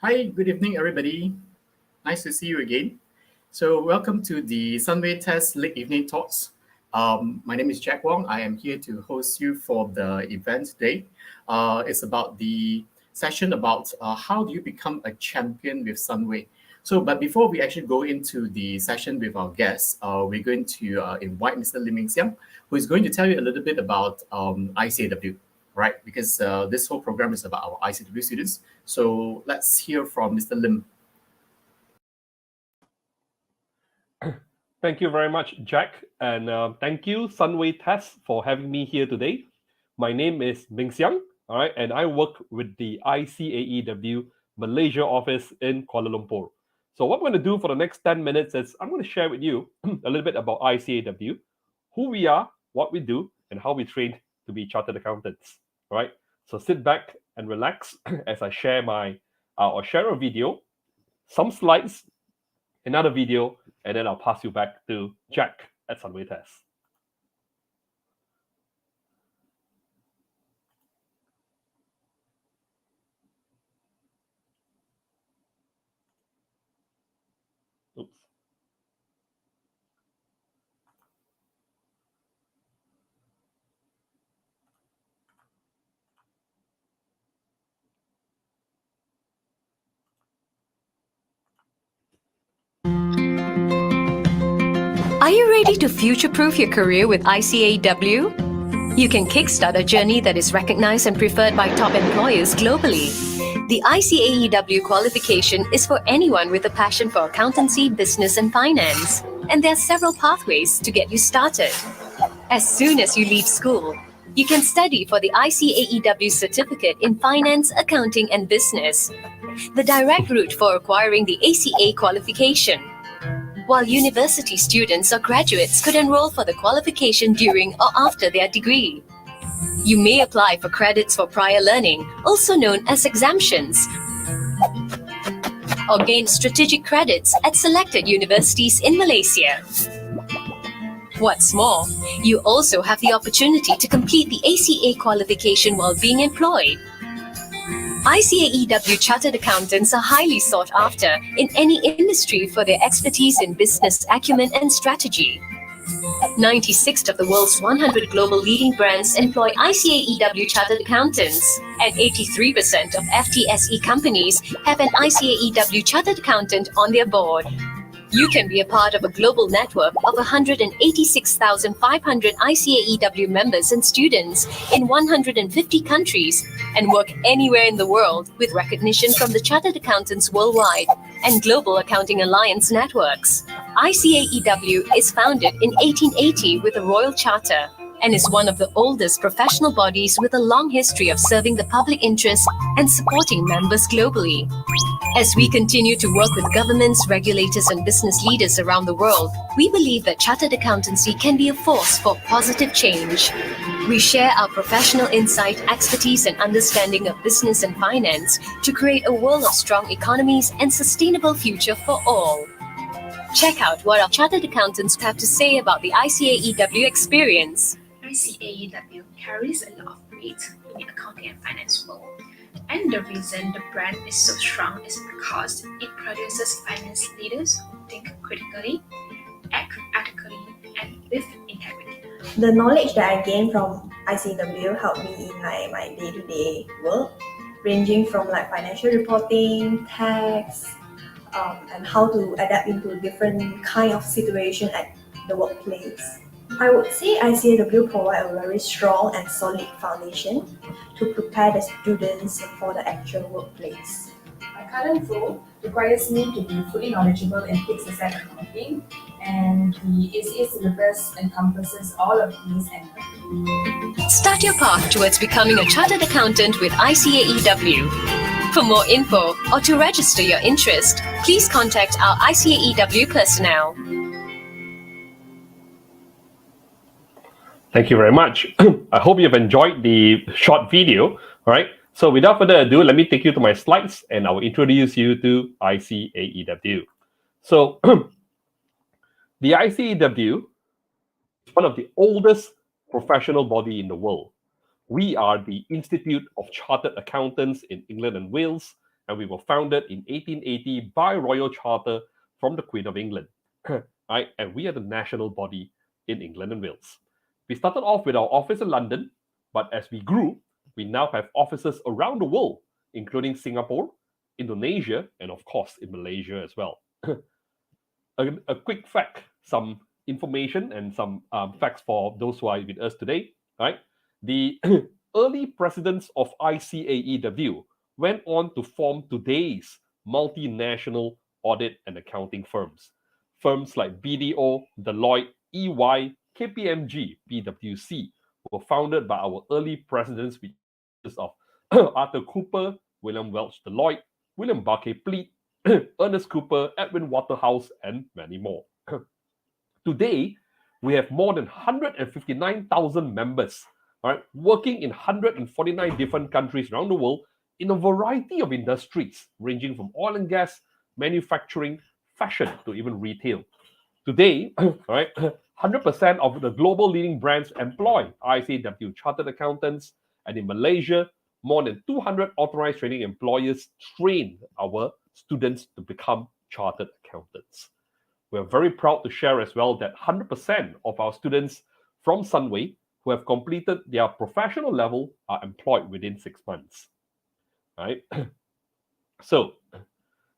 Hi, good evening, everybody. Nice to see you again. So, welcome to the Sunway TES Late Evening Talks. My name is Jack Wong. I am here to host you for the event today. It's about the session about how do you become a champion with Sunway. But before we actually go into the session with our guests, we're going to invite Mr. Lim Ming Xiang, who is going to tell you a little bit about ICAEW, right? Because this whole program is about our ICAEW students. So let's hear from Mr. Lim. Thank you very much, Jack. And thank you, Sunway TES, for having me here today. My name is Ming Xiang, all right, and I work with the ICAEW Malaysia office in Kuala Lumpur. So what I'm going to do for the next 10 minutes is I'm going to share with you a little bit about ICAEW, who we are, what we do, and how we train to be chartered accountants, all right? So sit back and relax as I share share a video, some slides, another video, and then I'll pass you back to Jack at Sunway TES. Oops. Are you ready to future-proof your career with ICAEW? You can kickstart a journey that is recognized and preferred by top employers globally. The ICAEW qualification is for anyone with a passion for accountancy, business, and finance. And there are several pathways to get you started. As soon as you leave school, you can study for the ICAEW certificate in finance, accounting, and business, the direct route for acquiring the ACA qualification. While university students or graduates could enroll for the qualification during or after their degree. You may apply for credits for prior learning, also known as exemptions, or gain strategic credits at selected universities in Malaysia. What's more, you also have the opportunity to complete the ACA qualification while being employed. ICAEW Chartered Accountants are highly sought after in any industry for their expertise in business acumen and strategy. 96 of the world's 100 global leading brands employ ICAEW Chartered Accountants, and 83% of FTSE companies have an ICAEW Chartered Accountant on their board. You can be a part of a global network of 186,500 ICAEW members and students in 150 countries and work anywhere in the world with recognition from the Chartered Accountants Worldwide and Global Accounting Alliance networks. ICAEW is founded in 1880 with a royal charter and is one of the oldest professional bodies with a long history of serving the public interest and supporting members globally. As we continue to work with governments, regulators, and business leaders around the world, we believe that chartered accountancy can be a force for positive change. We share our professional insight, expertise, and understanding of business and finance to create a world of strong economies and sustainable future for all. Check out what our chartered accountants have to say about the ICAEW experience. ICAEW carries a lot of weight in the accounting and finance world. And the reason the brand is so strong is because it produces finance leaders who think critically, act ethically, and live integrity. The knowledge that I gained from ICAEW helped me in my day-to-day work, ranging from financial reporting, tax, and how to adapt into different kind of situation at the workplace. I would say ICAEW provides a very strong and solid foundation to prepare the students for the actual workplace. My current role requires me to be fully knowledgeable in fixed asset accounting, and the ACA syllabus encompasses all of these and more. Start your path towards becoming a chartered accountant with ICAEW. For more info or to register your interest, please contact our ICAEW personnel. Thank you very much. I hope you've enjoyed the short video. All right. So without further ado, let me take you to my slides and I will introduce you to ICAEW. So the ICAEW is one of the oldest professional body in the world. We are the Institute of Chartered Accountants in England and Wales, and we were founded in 1880 by Royal Charter from the Queen of England. Right? And we are the national body in England and Wales. We started off with our office in London, but as we grew, we now have offices around the world, including Singapore, Indonesia, and of course in Malaysia as well. A quick fact, some information and some facts for those who are with us today. Right, the early presidents of ICAEW went on to form today's multinational audit and accounting firms. Firms like BDO, Deloitte, EY, KPMG, PwC were founded by our early presidents, which consists of Arthur Cooper, William Welch Deloitte, William Barclay Pleat, Ernest Cooper, Edwin Waterhouse, and many more. Today, we have more than 159,000 members, right, working in 149 different countries around the world in a variety of industries, ranging from oil and gas, manufacturing, fashion, to even retail. Today, right, 100% of the global leading brands employ ICAEW chartered accountants, and in Malaysia, more than 200 authorized training employers train our students to become chartered accountants. We're very proud to share as well that 100% of our students from Sunway who have completed their professional level are employed within 6 months. Right? So,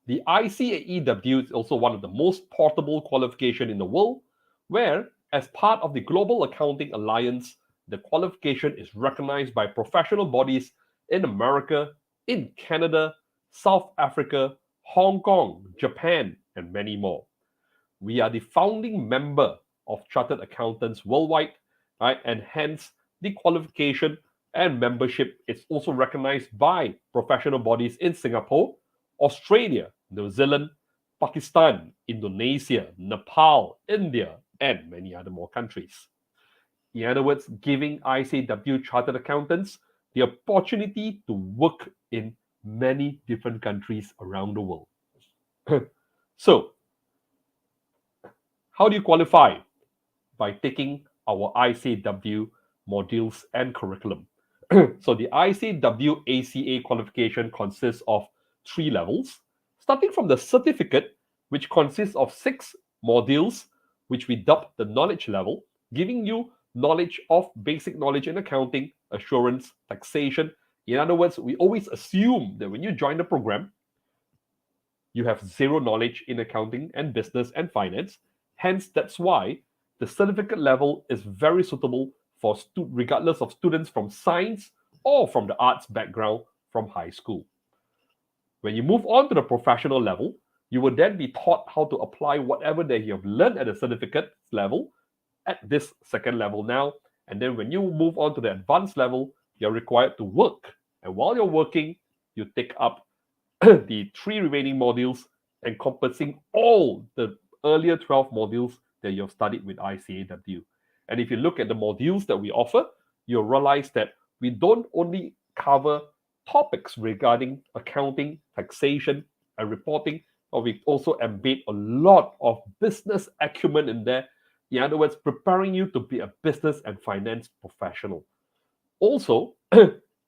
the ICAEW is also one of the most portable qualifications in the world, where, as part of the Global Accounting Alliance, the qualification is recognized by professional bodies in America, in Canada, South Africa, Hong Kong, Japan, and many more. We are the founding member of Chartered Accountants Worldwide, right? And hence the qualification and membership is also recognized by professional bodies in Singapore, Australia, New Zealand, Pakistan, Indonesia, Nepal, India, and many other more countries. In other words, giving ICAEW Chartered Accountants the opportunity to work in many different countries around the world. So, how do you qualify? By taking our ICAEW modules and curriculum. So the ICAEW ACA qualification consists of 3 levels, starting from the certificate, which consists of 6 modules, which we dub the knowledge level, giving you knowledge of basic knowledge in accounting, assurance, taxation. In other words, we always assume that when you join the program, you have zero knowledge in accounting and business and finance. Hence, that's why the certificate level is very suitable for regardless of students from science or from the arts background from high school. When you move on to the professional level, you will then be taught how to apply whatever that you have learned at the certificate level at this second level now. And then when you move on to the advanced level, you're required to work. And while you're working, you take up the 3 remaining modules encompassing all the earlier 12 modules that you have studied with ICAEW. And if you look at the modules that we offer, you'll realize that we don't only cover topics regarding accounting, taxation, and reporting, but we also embed a lot of business acumen in there. In other words, preparing you to be a business and finance professional. Also,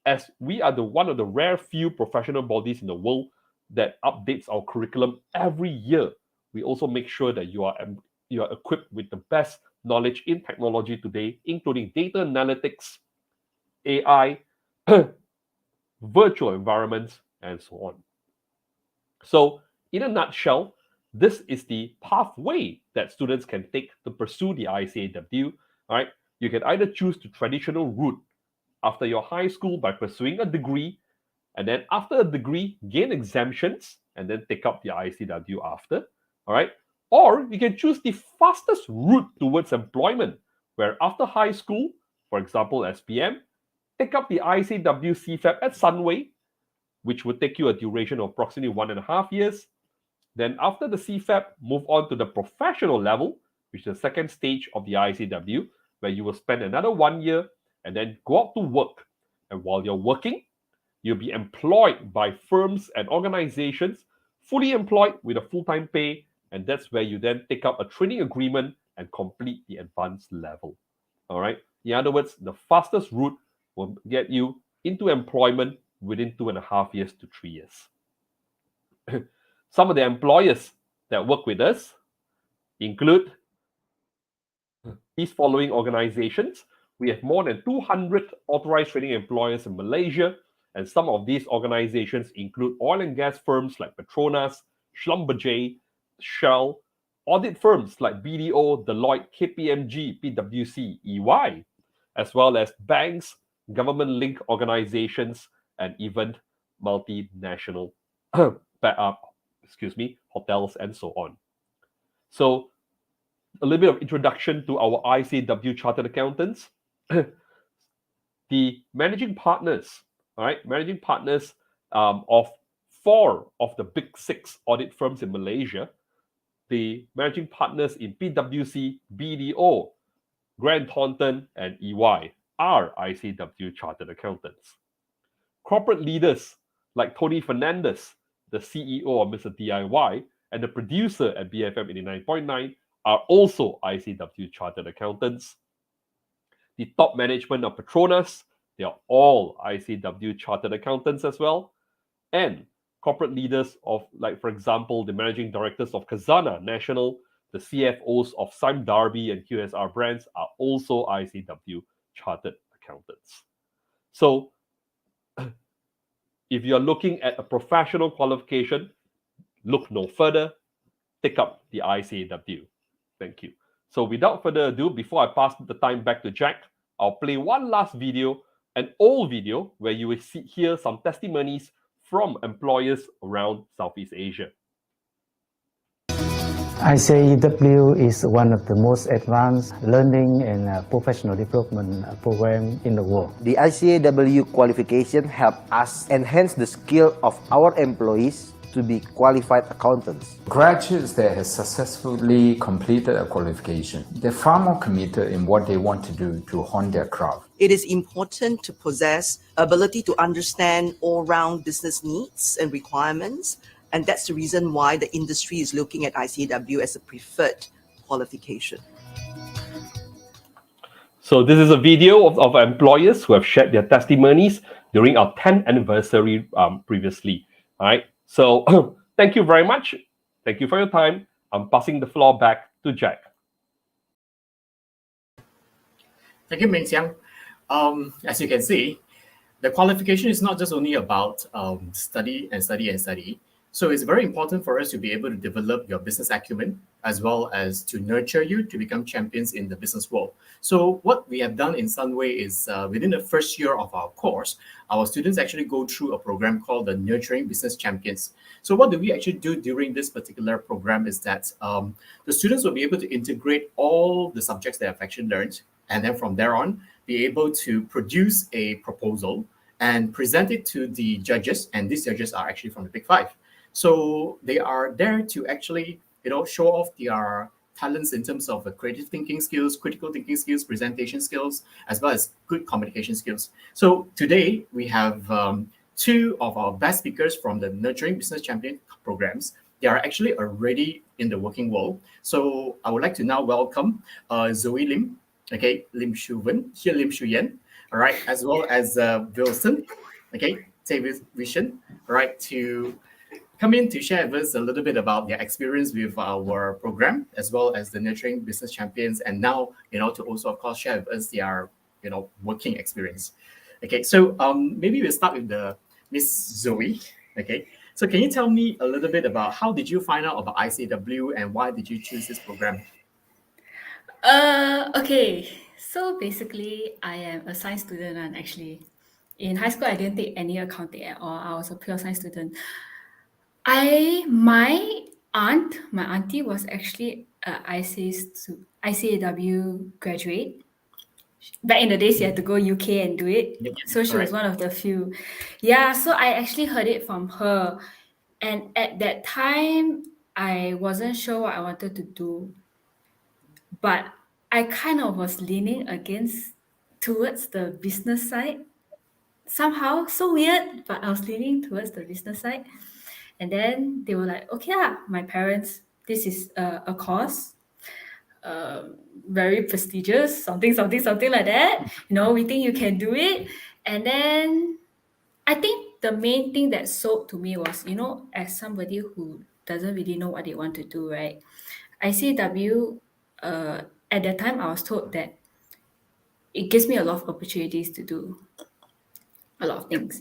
as we are one of the rare few professional bodies in the world that updates our curriculum every year, we also make sure that you are equipped with the best knowledge in technology today, including data analytics, AI, virtual environments, and so on. So, in a nutshell, this is the pathway that students can take to pursue the ICAEW. All right, you can either choose the traditional route after your high school by pursuing a degree, and then after a degree, gain exemptions, and then take up the ICAEW after. All right, or you can choose the fastest route towards employment, where after high school, for example, SPM, take up the ICAEW CFAP at Sunway, which would take you a duration of approximately 1.5 years. Then after the CFAP, move on to the professional level, which is the second stage of the ICAEW, where you will spend another 1 year and then go out to work. And while you're working, you'll be employed by firms and organizations, fully employed with a full-time pay, and that's where you then take up a training agreement and complete the advanced level. All right. In other words, the fastest route will get you into employment within 2.5 years to 3 years. Some of the employers that work with us include these following organizations. We have more than 200 authorized training employers in Malaysia, and some of these organizations include oil and gas firms like Petronas, Schlumberger, Shell, audit firms like BDO, Deloitte, KPMG, PwC, EY, as well as banks, government-linked organizations, and even multinational hotels and so on. So a little bit of introduction to our ICAEW Chartered Accountants. The managing partners, all right, managing partners of 4 of the big 6 audit firms in Malaysia, the managing partners in PwC, BDO, Grant Thornton, and EY are ICAEW Chartered Accountants. Corporate leaders like Tony Fernandez, the CEO of Mr. DIY, and the producer at BFM 89.9 are also ICAEW Chartered Accountants. The top management of Petronas, they are all ICAEW Chartered Accountants as well. And corporate leaders of, like, for example, the managing directors of Khazanah National, the CFOs of Sime Darby and QSR brands are also ICAEW Chartered Accountants. So if you're looking at a professional qualification, look no further, take up the ICAEW. Thank you. So without further ado, before I pass the time back to Jack, I'll play one last video, an old video, where you will hear some testimonies from employers around Southeast Asia. ICAEW is one of the most advanced learning and professional development program in the world. The ICAEW qualification helps us enhance the skill of our employees to be qualified accountants. Graduates that have successfully completed a qualification, they're far more committed in what they want to do to hone their craft. It is important to possess ability to understand all-round business needs and requirements, and that's the reason why the industry is looking at ICAEW as a preferred qualification. So this is a video of employers who have shared their testimonies during our 10th anniversary previously. All right. So thank you very much. Thank you for your time. I'm passing the floor back to Jack. Thank you, Meng Xiang. As you can see, the qualification is not just only about study. So it's very important for us to be able to develop your business acumen as well as to nurture you to become champions in the business world. So what we have done in Sunway is within the first year of our course, our students actually go through a program called the Nurturing Business Champions. So what do we actually do during this particular program is that the students will be able to integrate all the subjects they have actually learned, and then from there on, be able to produce a proposal and present it to the judges, and these judges are actually from the Big Five. So they are there to actually, show off their talents in terms of creative thinking skills, critical thinking skills, presentation skills, as well as good communication skills. So today we have 2 of our best speakers from the Nurturing Business Champion programs. They are actually already in the working world. So I would like to now welcome Zoe Lim, Lim Shu Wen, here Lim Shu Yan, all right, as well as Wilson, David Vision, all right, to come in to share with us a little bit about their experience with our program, as well as the Nurturing Business Champions, and now, to also, of course, share with us their, working experience. So maybe we'll start with the Miss Zoe. So can you tell me a little bit about how did you find out about ICAEW and why did you choose this program? Okay, so basically, I am a science student, and actually, in high school, I didn't take any accounting at all. I was a pure science student. My auntie was actually a ICAEW graduate. Back in the days, you had to go UK and do it. So she was one of the few. Yeah, so I actually heard it from her. And at that time, I wasn't sure what I wanted to do. But I kind of was leaning towards the business side. Somehow, so weird, but I was leaning towards the business side. And then they were like, okay, my parents, this is a course, very prestigious, something like that. We think you can do it. And then I think the main thing that sold to me was, as somebody who doesn't really know what they want to do, right? ICAEW, at that time, I was told that it gives me a lot of opportunities to do a lot of things.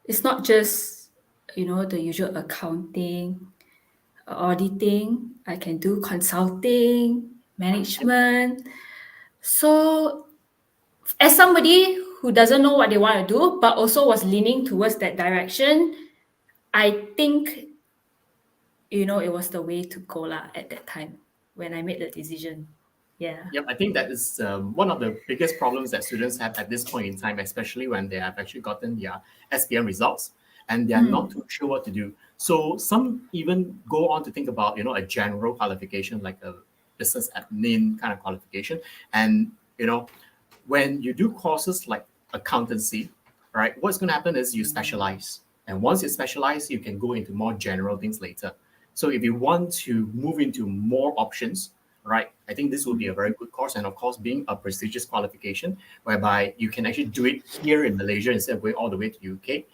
It's not just, the usual accounting, auditing. I can do consulting, management. So, as somebody who doesn't know what they want to do, but also was leaning towards that direction, I think, it was the way to go at that time when I made the decision. Yeah. Yep, I think that is one of the biggest problems that students have at this point in time, especially when they have actually gotten their SPM results and they are not too sure what to do. So some even go on to think about, a general qualification like a business admin kind of qualification. And, when you do courses like accountancy, right, what's going to happen is you specialize. And once you specialize, you can go into more general things later. So if you want to move into more options, right, I think this will be a very good course. And of course, being a prestigious qualification, whereby you can actually do it here in Malaysia instead of going all the way to UK.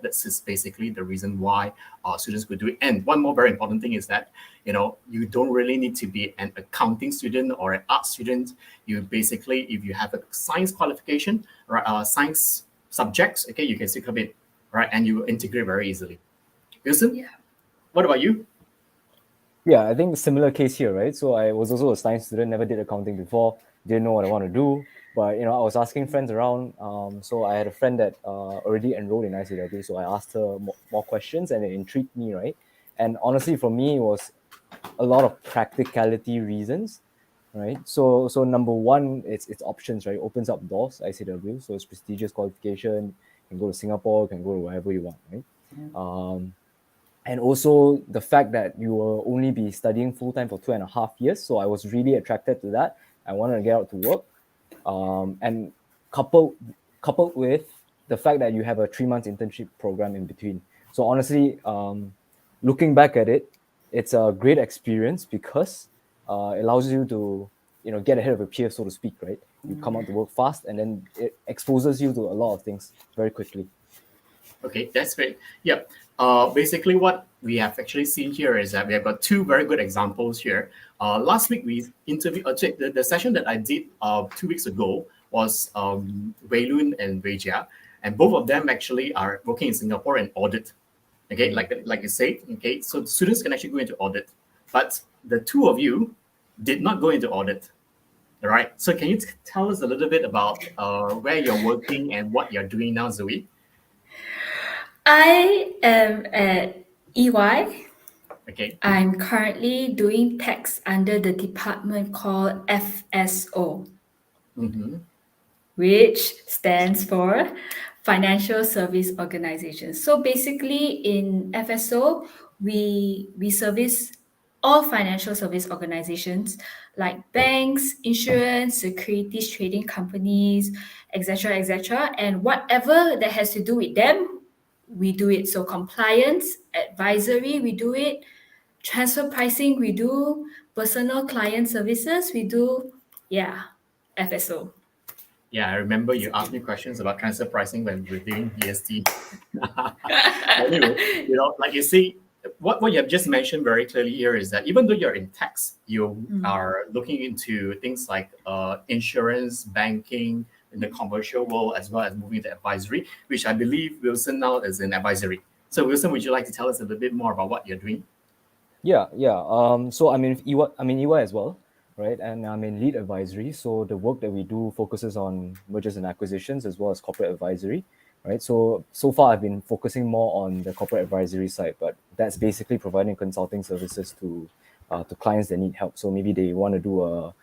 This is basically the reason why students could do it. And one more very important thing is that, you don't really need to be an accounting student or an art student. You basically, if you have a science qualification, right, science subjects, okay, you can still come in, right, and you integrate very easily. Wilson, what about you? Yeah, I think similar case here, right? So I was also a science student, never did accounting before, didn't know what I want to do. But, I was asking friends around. So I had a friend that already enrolled in ICAEW. So I asked her more questions and it intrigued me, right? And honestly, for me, it was a lot of practicality reasons, right? So number one, it's options, right? It opens up doors, ICAEW. So it's prestigious qualification. You can go to Singapore, you can go to wherever you want, right? And also the fact that you will only be studying full-time for 2.5 years. So I was really attracted to that. I wanted to get out to work. And coupled with the fact that you have a 3-month internship program in between. So honestly, looking back at it, it's a great experience because it allows you to, get ahead of your peers, so to speak, right? You come out to work fast and then it exposes you to a lot of things very quickly. Okay, that's great. Yeah. Basically, what we have actually seen here is that we have got two very good examples here. Last week, we interviewed, the session that I did 2 weeks ago was Wei Lun and Wei Jia, and both of them actually are working in Singapore and audit. Okay, like you said, okay, so students can actually go into audit, but the two of you did not go into audit. All right, so can you tell us a little bit about where you're working and what you're doing now, Zoe? I am at EY. Okay. I'm currently doing tax under the department called FSO, which stands for Financial Service Organization. So basically in FSO, we service all financial service organizations like banks, insurance, securities trading companies, etc., etc. And whatever that has to do with them, we do it. So compliance, advisory, we do it. Transfer pricing, we do. Personal client services, we do. Yeah, FSO. Yeah, I remember you asked me questions about transfer pricing when we were doing BST. Anyway, like you see, what you have just mentioned very clearly here is that even though you're in tax, you are looking into things like insurance, banking, in the commercial world, as well as moving to advisory, which I believe Wilson now is in advisory. So Wilson, would you like to tell us a little bit more about what you're doing? Yeah. So I'm in EY as well, right? And I'm in lead advisory. So the work that we do focuses on mergers and acquisitions as well as corporate advisory, right? So far I've been focusing more on the corporate advisory side, but that's basically providing consulting services to clients that need help. So maybe they want to do a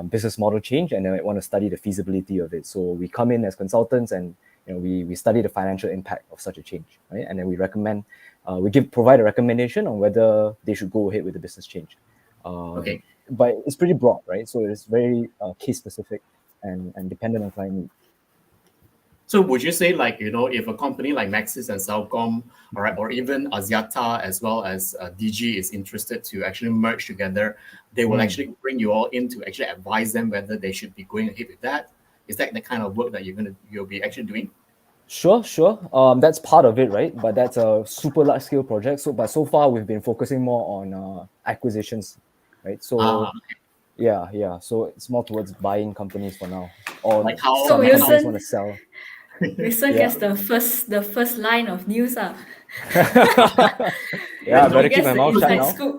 business model change and they might want to study the feasibility of it. So we come in as consultants and we study the financial impact of such a change, right? And then we recommend, provide a recommendation on whether they should go ahead with the business change. Okay. But it's pretty broad, right? So it's very case specific and dependent on client needs. So would you say, like, if a company like Maxis and Celcom, all right, or even Axiata as well as DG is interested to actually merge together, they will actually bring you all in to actually advise them whether they should be going ahead with that? Is that the kind of work that you'll be actually doing? Sure. That's part of it, right? But that's a super large scale project. But so far we've been focusing more on acquisitions, right? So yeah. So it's more towards buying companies for now, or like how So some like companies how want to Wilson, sell. Wilson Yeah. gets the first line of news. Yeah, I no, better He keep gets my the mouth shut inside now. scoop.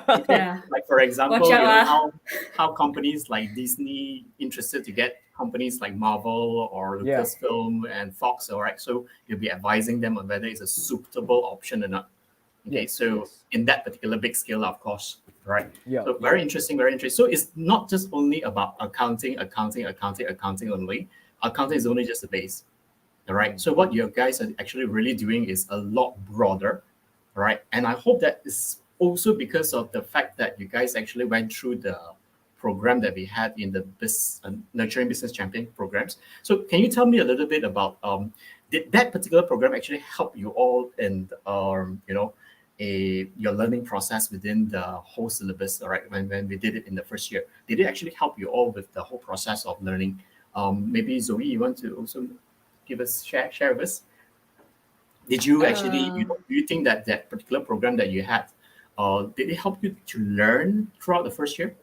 okay, Yeah. like for Watch example, out, you know ah. how companies like Disney interested to get companies like Marvel or Yeah. Lucasfilm and Fox, all right? So you'll be advising them on whether it's a suitable option or not. Okay, Yes. so in that particular big scale, of course, right? Yeah. So very interesting, very interesting. So it's not just only about accounting only. Accounting is only just the base. All right. So what you guys are actually really doing is a lot broader, all right? And I hope that is also because of the fact that you guys actually went through the program that we had in the nurturing business champion programs. So can you tell me a little bit about did that particular program actually help you all in your learning process within the whole syllabus? All right, when we did it in the first year, did it actually help you all with the whole process of learning? Maybe Zoe, you want to also give us share with us? Did you actually, Uh, do you think that that particular program that you had, did it help you to learn throughout the first year?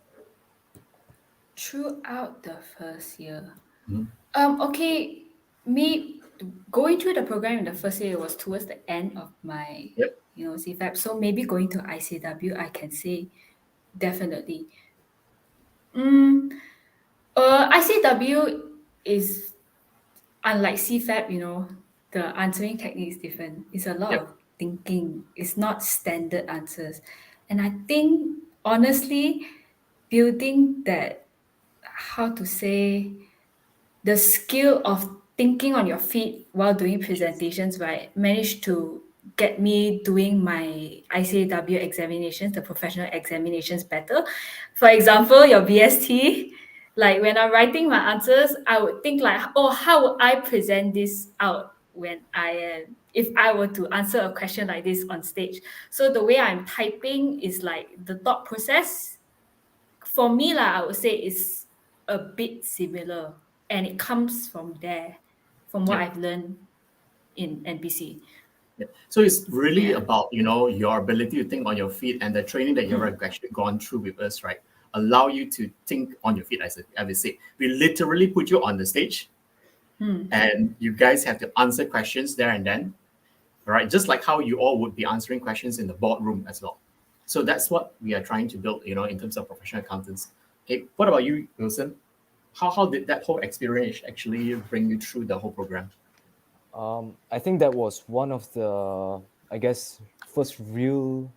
throughout the first year. Mhm. Okay, me going through the program in the first year was towards the end of my, Yep. CFAP. So maybe going to ICAEW, I can say definitely. Mm, ICAEW is unlike CFAP, the answering technique is different. It's a lot Yep. of thinking. It's not standard answers. And I think honestly, building that, how to say, the skill of thinking on your feet while doing presentations, right, managed to get me doing my ICAW examinations, the professional examinations better. For example, your BST, like when I'm writing my answers, I would think like, oh, how would I present this out when I am, if I were to answer a question like this on stage. So the way I'm typing is like the thought process for me lah, I would say it's a bit similar, and it comes from there, from what Yep. I've learned in NPC. Yep. So it's really Yeah. about, your ability to think on your feet, and the training that you've Hmm. actually gone through with us, right? Allow you to think on your feet, as I said. We literally put you on the stage Hmm. and you guys have to answer questions there and then, right? Just like how you all would be answering questions in the boardroom as well. So that's what we are trying to build, in terms of professional accountants. Okay, what about you, Wilson? How did that whole experience actually bring you through the whole program? I think that was one of the, I guess, first real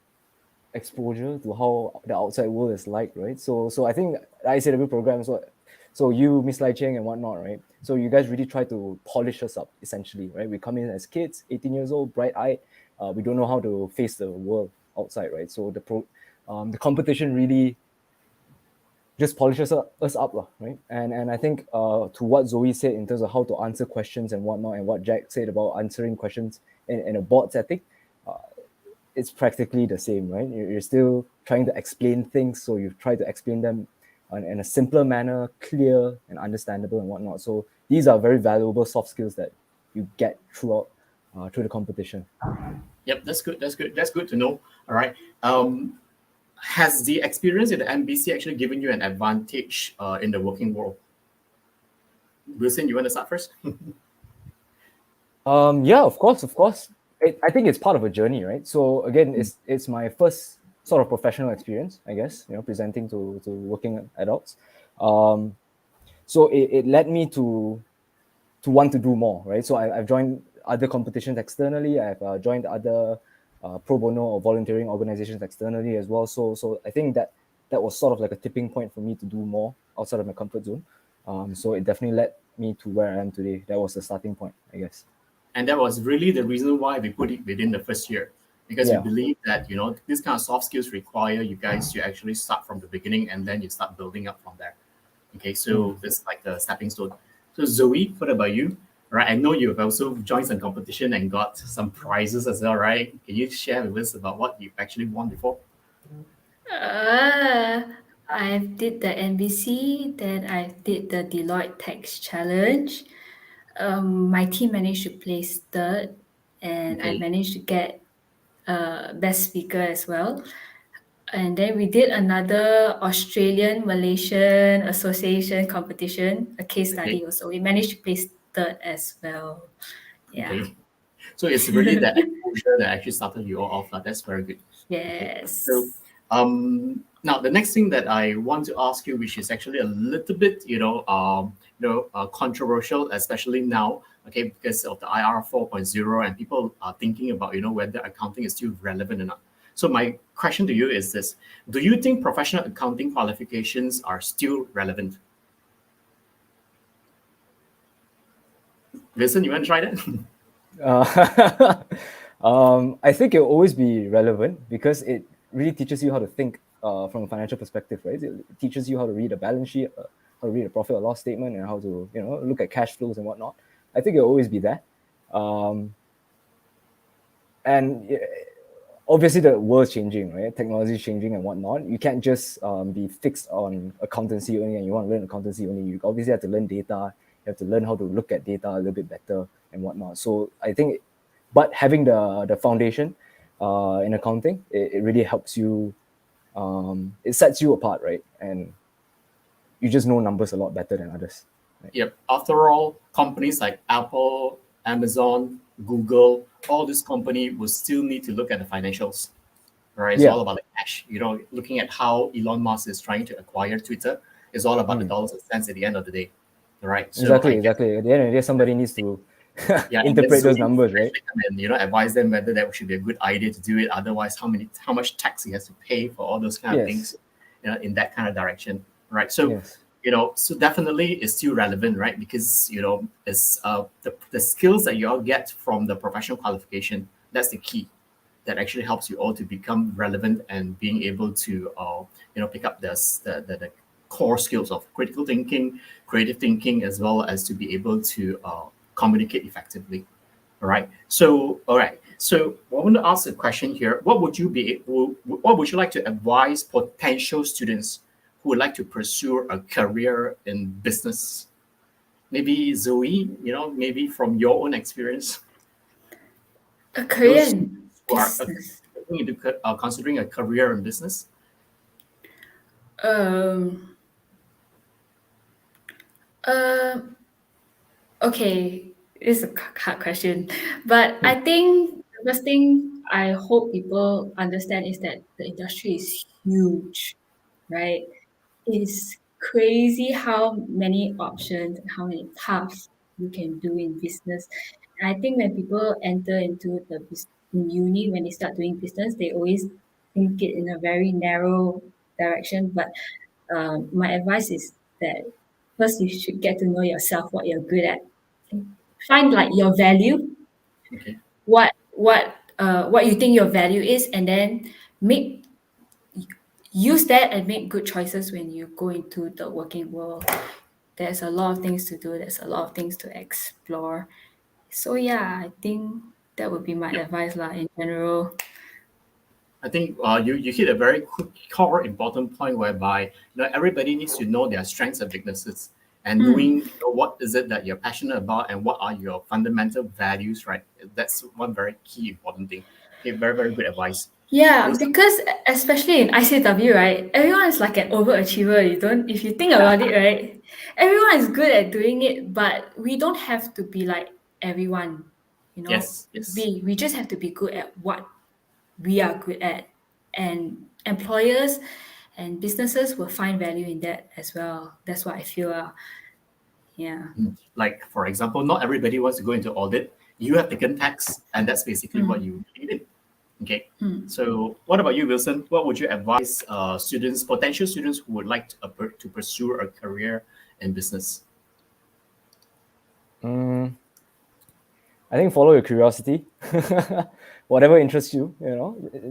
exposure to how the outside world is like, right? So I think the ICAW program is what, so you, Miss Lai Cheng and whatnot, right? So you guys really try to polish us up, essentially, right? We come in as kids, 18 years old, bright-eyed. We don't know how to face the world outside, right? So the competition really just polishes us up, right? And I think to what Zoe said in terms of how to answer questions and whatnot, and what Jack said about answering questions in a board setting, uh, it's practically the same, right? You're still trying to explain things, so you try to explain them in a simpler manner, clear and understandable and whatnot. So these are very valuable soft skills that you get through the competition. Yep, that's good. That's good. That's good to know. All right. Has the experience in the MBC actually given you an advantage in the working world? Wilson, you want to start first? Yeah, of course. I think it's part of a journey, right? So again, it's my first sort of professional experience, I guess, presenting to working adults. So it led me to want to do more, right? So I've joined other competitions externally. I've joined other pro bono or volunteering organizations externally as well. So I think that was sort of like a tipping point for me to do more outside of my comfort zone. So it definitely led me to where I am today. That was the starting point, I guess. And that was really the reason why we put it within the first year, because we Yeah. believe that this kind of soft skills require you guys to actually start from the beginning and then you start building up from there. Okay, so this like the stepping stone. So Zoe, what about you? Right, I know you've also joined some competition and got some prizes as well, right? Can you share with us about what you've actually won before? I did the NBC, then I did the Deloitte Tax Challenge. my team managed to place third, and I managed to get best speaker as well. And then we did another Australian Malaysian Association competition, a case study also. We managed to place third as well. Yeah. Okay. So it's really that exposure that actually started you all off. That's very good. Yes. So now the next thing that I want to ask you, which is actually a little bit, controversial, especially now, okay, because of the IR 4.0 and people are thinking about, whether accounting is still relevant or not. So my question to you is this: do you think professional accounting qualifications are still relevant? Vincent, you want to try that? I think it'll always be relevant because it really teaches you how to think from a financial perspective, right? It teaches you how to read a balance sheet, how to read a profit or loss statement, and how to look at cash flows and whatnot. I think it'll always be there. And obviously the world's changing, right? Technology is changing and whatnot. You can't just be fixed on accountancy only and you want to learn accountancy only. You obviously have to learn data. You have to learn how to look at data a little bit better and whatnot. So I think, but having the foundation in accounting, it really helps you. It sets you apart, right? And you just know numbers a lot better than others. Right? Yep. After all, companies like Apple, Amazon, Google, all this company will still need to look at the financials, right? It's all about the cash. Looking at how Elon Musk is trying to acquire Twitter, it's all about the dollars and cents at the end of the day, right? So exactly. At the end of the day, somebody needs to interpret those numbers, right? And advise them whether that should be a good idea to do it. Otherwise, how much tax he has to pay for all those kind of things, in that kind of direction, right? So. So definitely it's still relevant, right? Because, it's the skills that you all get from the professional qualification, that's the key that actually helps you all to become relevant and being able to, pick up the core skills of critical thinking, creative thinking, as well as to be able to communicate effectively. All right. So I want to ask a question here. What would you like to advise potential students who would like to pursue a career in business? Maybe Zoe, maybe from your own experience. A career in business. Considering a career in business. Okay, it's a hard question, but I think the first thing I hope people understand is that the industry is huge, right? It's crazy how many options and how many paths you can do in business. And I think when people enter into in uni, when they start doing business, they always think it in a very narrow direction. But my advice is that first you should get to know yourself, what you're good at, find like your value, what you think your value is, and then use that and make good choices when you go into the working world. There's a lot of things to do. There's a lot of things to explore. So yeah, I think that would be my advice in general. I think you hit a very core important point whereby everybody needs to know their strengths and weaknesses and knowing what is it that you're passionate about and what are your fundamental values, right? That's one very key important thing. Okay, very, very good advice. Yeah, because especially in ICAEW, right, everyone is like an overachiever. If you think about it, right, everyone is good at doing it, but we don't have to be like everyone, Yes. We just have to be good at what we are good at, and employers and businesses will find value in that as well. That's what I feel. Yeah. Like, for example, not everybody wants to go into audit. You have taken tax, and that's basically what you needed. Okay. So what about you, Wilson? What would you advise potential students who would like to pursue a career in business? I think follow your curiosity. Whatever interests you,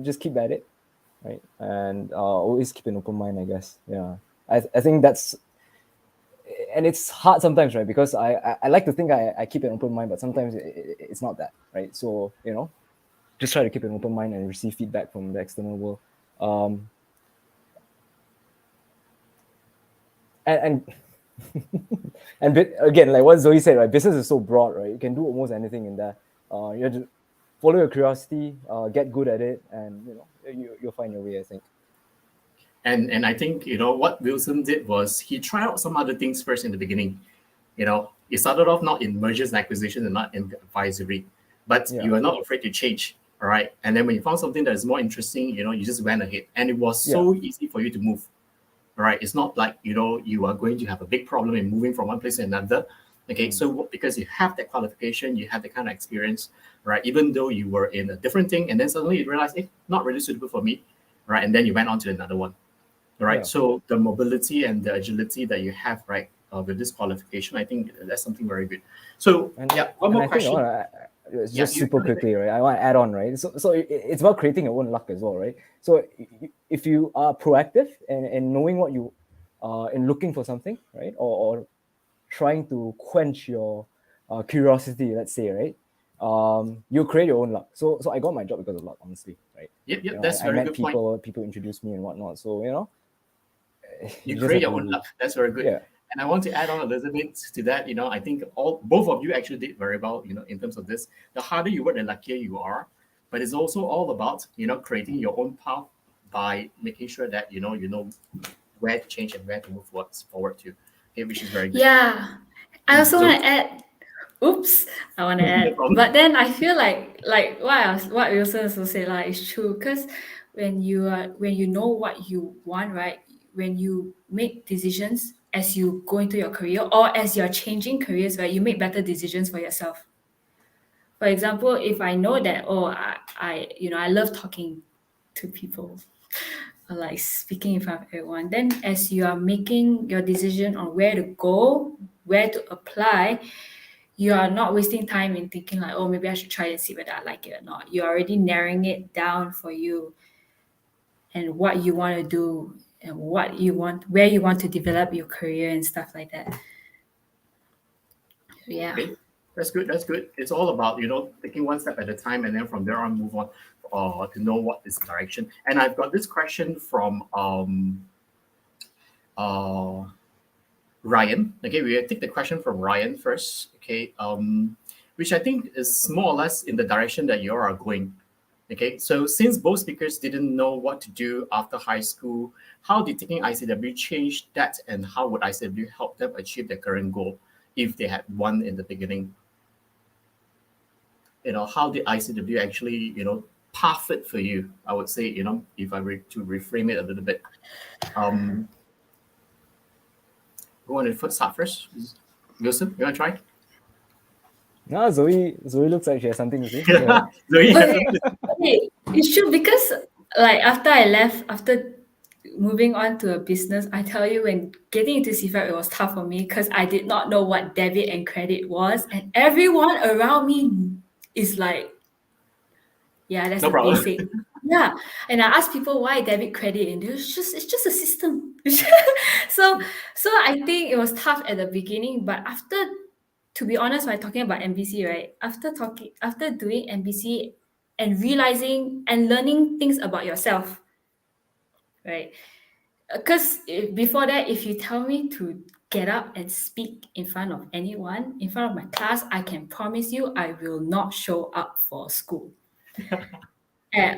just keep at it, right? And always keep an open mind, I guess. Yeah. I think that's, and it's hard sometimes, right? Because I like to think I keep an open mind, but sometimes it's not that, right? So, just try to keep an open mind and receive feedback from the external world. And And again, like what Zoe said, right? Business is so broad, right? You can do almost anything in there. You have to follow your curiosity, get good at it, and you'll find your way, I think. And I think what Wilson did was he tried out some other things first in the beginning. He started off not in mergers and acquisitions and not in advisory, but you are not afraid to change. All right. And then when you found something that is more interesting, you just went ahead, and it was so easy for you to move. All right. It's not like, you are going to have a big problem in moving from one place to another. Okay. So because you have that qualification, you have that kind of experience, right? Even though you were in a different thing, and then suddenly you realize, not really suitable for me. Right. And then you went on to another one. All right. So the mobility and the agility that you have, right, with this qualification, I think that's something very good. So one more question. Just super quickly, right? I want to add on, right? So it's about creating your own luck as well, right? So if you are proactive and knowing what you in looking for something, right, or trying to quench your curiosity, let's say, right, you create your own luck. So I got my job because of luck, honestly, right? Yep. That's very good point. People introduced me and whatnot. So you create your own luck. That's very good. Yeah. And I want to add on a little bit to that. I think both of you actually did very well. In terms of this, the harder you work, the luckier you are. But it's also all about creating your own path by making sure that you know where to change and where to move forward to. Okay, which is very good. Yeah, I also want to add. I want to add. But then I feel like what Wilson also said is true, because when you know what you want, right? When you make decisions as you go into your career or as you're changing careers, right, you make better decisions for yourself. For example, if I know that I love talking to people, or like speaking in front of everyone, then as you are making your decision on where to go, where to apply, you are not wasting time in thinking like, oh, maybe I should try and see whether I like it or not. You're already narrowing it down for you and what you want to do and what you want, where you want to develop your career and stuff like that. Yeah. Okay. That's good. It's all about, taking one step at a time, and then from there on move on to know what is direction. And I've got this question from Ryan. Okay, we take the question from Ryan first. Okay, which I think is more or less in the direction that you are going. Okay, so since both speakers didn't know what to do after high school, how did taking ICAEW change that, and how would ICAEW help them achieve their current goal if they had one in the beginning? How did ICAEW actually, path it for you? I would say, if I were to reframe it a little bit. Who want to start first? Wilson, you want to try? No, Zoe looks like she has something to say. Zoe, it's true, because after moving on to a business, I tell you, when getting into CFAP, it was tough for me because I did not know what debit and credit was, and everyone around me is like, yeah, that's no problem. Basic. Yeah, and I asked people why debit credit, and it's just a system. so I think it was tough at the beginning, but after, to be honest, when talking about MBC, right? After doing MBC and realizing and learning things about yourself, right? Because before that, if you tell me to get up and speak in front of anyone, in front of my class, I can promise you I will not show up for school.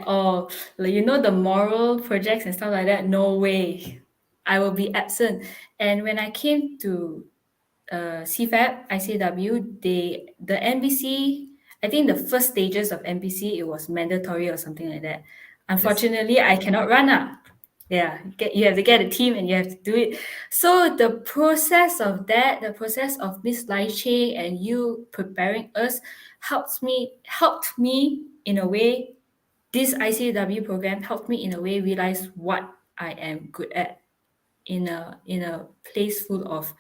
Or the moral projects and stuff like that, no way. I will be absent. And when I came to CFAP, ICAEW, the MBC, I think the first stages of MBC, it was mandatory or something like that. Unfortunately, I cannot run up. Yeah, you have to get a team and you have to do it. So the process of Miss Lai Che and you preparing us helped me in a way. This ICAEW program helped me in a way realize what I am good at in a place full of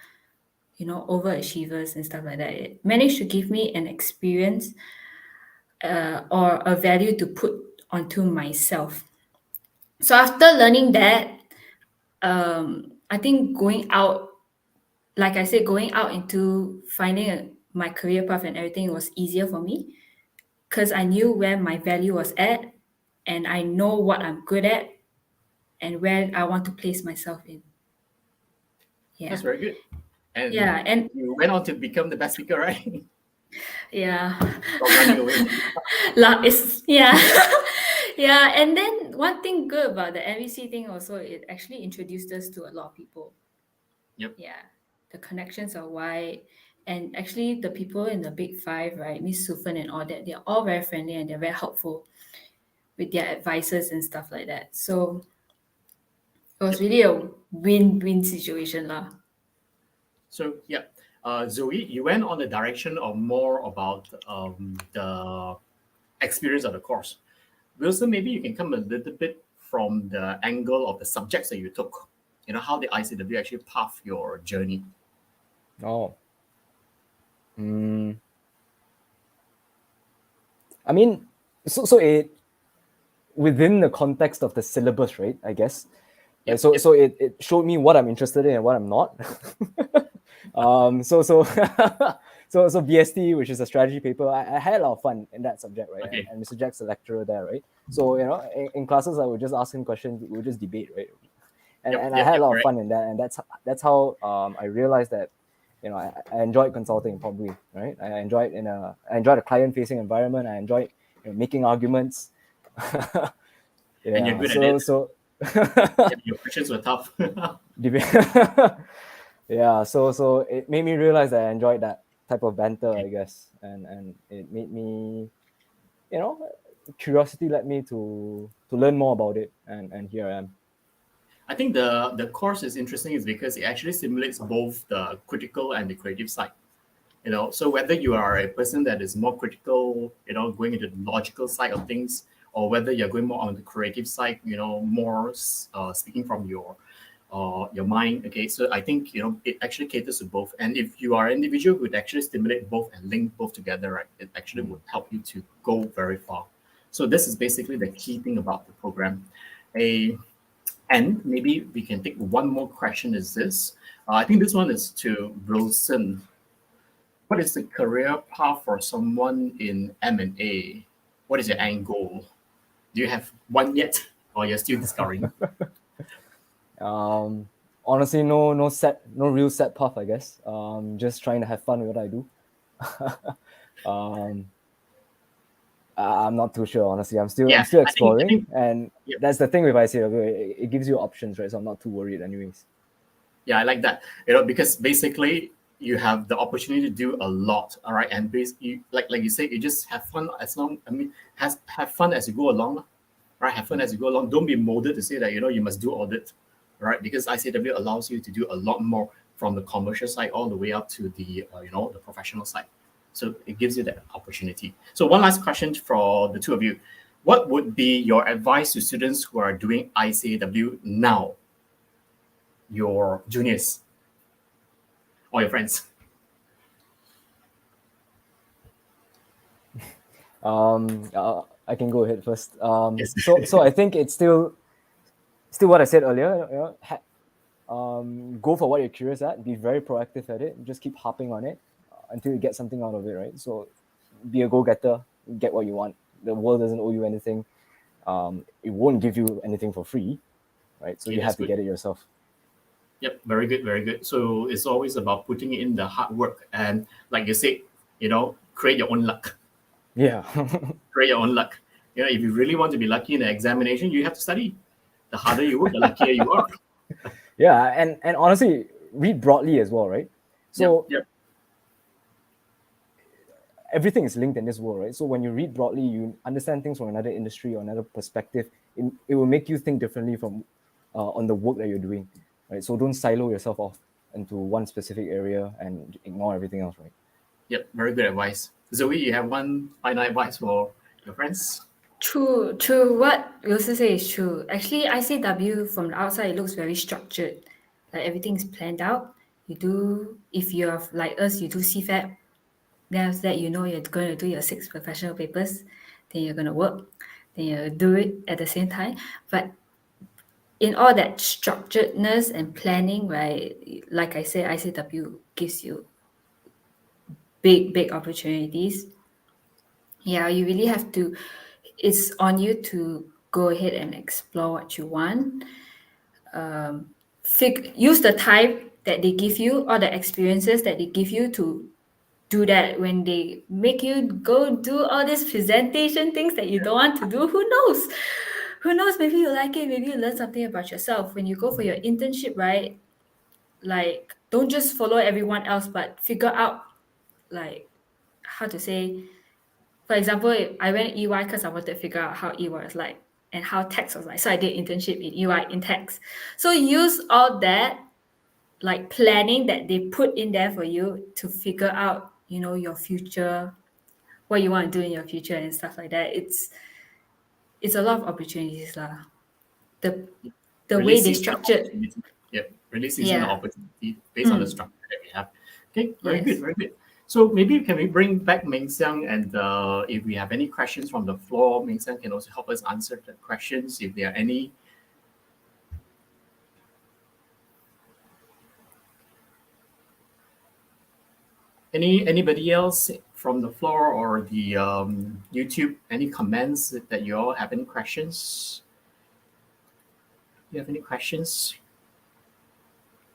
overachievers and stuff like that. It managed to give me an experience or a value to put onto myself. So after learning that, I think going out, like I said, going out into finding my career path and everything was easier for me because I knew where my value was at, and I know what I'm good at and where I want to place myself in. Yeah. That's very good. And Yeah, and you went on to become the best speaker, right? yeah. From running away. Yeah. Yeah, and then one thing good about the MVC thing also, it actually introduced us to a lot of people. Yep. Yeah, the connections are wide, and actually the people in the big five, right, Miss Sufan and all that, they're all very friendly and they're very helpful with their advices and stuff like that. So it was really a win-win situation lah. So yeah, Zoe, you went on the direction of more about the experience of the course. Wilson, maybe you can come a little bit from the angle of the subjects that you took. You know, how the ICAEW actually path your journey. Oh. I mean, so it within the context of the syllabus, right? I guess. Yep, So yep. so it showed me what I'm interested in and what I'm not. So BST, which is a strategy paper, I had a lot of fun in that subject, right? Okay. And Mr. Jack's a lecturer there, right? So in classes I would just ask him questions, we would just debate, right? And I had a lot of fun in that, and that's how I realized that I enjoyed consulting probably, right? I enjoyed a client-facing environment. I enjoyed making arguments. Yeah, and you're good at it. So your questions were tough. Yeah, so it made me realize that I enjoyed that type of banter, I guess, and it made me, curiosity led me to learn more about it, and here I am. I think the course is interesting is because it actually simulates both the critical and the creative side. So whether you are a person that is more critical, going into the logical side of things, or whether you're going more on the creative side, more speaking from your mind. Okay, so I think it actually caters to both. And if you are an individual who would actually stimulate both and link both together, right, it actually would help you to go very far. So this is basically the key thing about the program. And maybe we can take one more question. Is this? I think this one is to Wilson. What is the career path for someone in M&A? What is your end goal? Do you have one yet, or you're still discovering? Honestly, no real set path, I guess. Just trying to have fun with what I do. I'm not too sure, honestly. I'm still exploring, I think, and that's the thing with ICAEW. It gives you options, right? So I'm not too worried, anyways. Yeah, I like that. Because basically you have the opportunity to do a lot. All right, and basically, like you say, you just have fun have fun as you go along, right? Have fun as you go along. Don't be molded to say that you must do audit, right? Because ICAEW allows you to do a lot more from the commercial side all the way up to the the professional side. So it gives you that opportunity. So one last question for the two of you. What would be your advice to students who are doing ICAEW now? Your juniors or your friends? I can go ahead first. Yes. So I think it's still what I said earlier. Go for what you're curious at. Be very proactive at it. Just keep harping on it until you get something out of it, right? So be a go-getter. Get what you want. The world doesn't owe you anything. It won't give you anything for free, right? So you have to get it yourself. Yep, very good, very good. So it's always about putting in the hard work, and like you said, create your own luck. Yeah. Create your own luck. If you really want to be lucky in the examination, you have to study. The harder you work, the luckier you are. Yeah, and honestly, read broadly as well, right? So yep. Everything is linked in this world, right? So when you read broadly, you understand things from another industry or another perspective. It will make you think differently from on the work that you're doing, right? So don't silo yourself off into one specific area and ignore everything else, right? Yep, very good advice. Zoe, you have one final advice for your friends? True. What Wilson say is true. Actually, ICAEW from the outside, it looks very structured. Like everything is planned out. If you're like us, you do CFAP. Then after that, you're going to do your 6 professional papers. Then you're going to work. Then you do it at the same time. But in all that structuredness and planning, right, like I said, ICAEW gives you big opportunities. Yeah, you really have to, it's on you to go ahead and explore what you want. Use the time that they give you, or the experiences that they give you to do that. When they make you go do all these presentation things that you don't want to do, who knows? Who knows? Maybe you like it, maybe you learn something about yourself. When you go for your internship, right? Like, don't just follow everyone else, but figure out, like, how to say, for example, I went EY because I wanted to figure out how EY was like and how tax was like. So I did internship in EY in tax. So use all that, like, planning that they put in there for you to figure out, you know, your future, what you want to do in your future and stuff like that. It's a lot of opportunities lah. The Really way they seizing the structured. opportunity. Yeah, really seizing the Yeah. opportunity based on the structure that we have. Okay, very Yes. good, very good. So maybe can we bring back Meng Xiang, and if we have any questions from the floor, Meng Xiang can also help us answer the questions if there are any. Anybody else from the floor or the YouTube? Any comments that you all have? Any questions? You have any questions?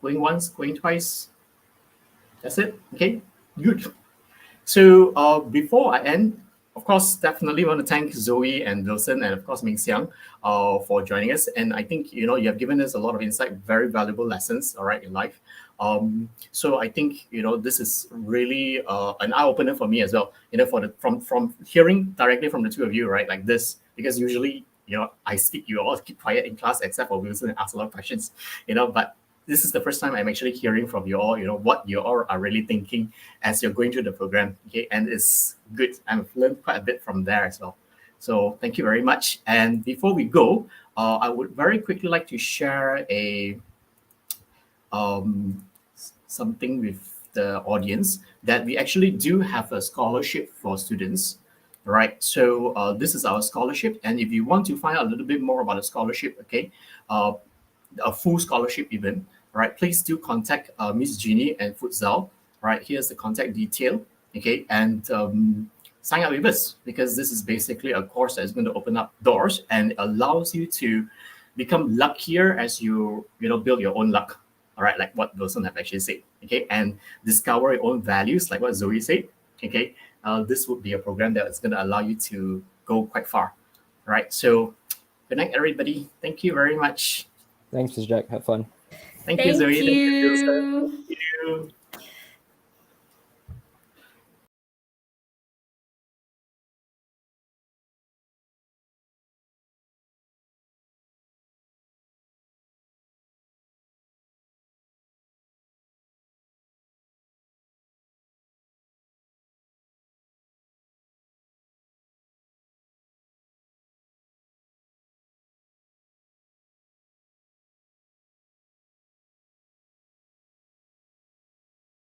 Going once, going twice. That's it. Okay, good. So before I end, of course, definitely want to thank Zoe and Wilson and of course Ming Xiang for joining us. And I think you have given us a lot of insight, very valuable lessons, all right, in life. So I think this is really an eye opener for me as well. From hearing directly from the two of you, right, like this, because usually I speak, you all keep quiet in class except for Wilson and ask a lot of questions, but this is the first time I'm actually hearing from you all, what you all are really thinking as you're going through the program. Okay, and it's good. I've learned quite a bit from there as well. So thank you very much. And before we go, I would very quickly like to share something with the audience that we actually do have a scholarship for students. Right, so this is our scholarship, and if you want to find out a little bit more about the scholarship, okay, a full scholarship even, right, please do contact Miss Jeanne and Futsal. Right, here's the contact detail, okay, and sign up with us, because this is basically a course that is going to open up doors and allows you to become luckier as you build your own luck. All right, like what Wilson have actually said, okay, and discover your own values, like what Zoe said, okay. This would be a program that is going to allow you to go quite far. All right, so good night, everybody. Thank you very much. Thanks, Mr. Jack. Have fun. Thank you, Zoe. Thank Thank you, Wilson. you. Thank you.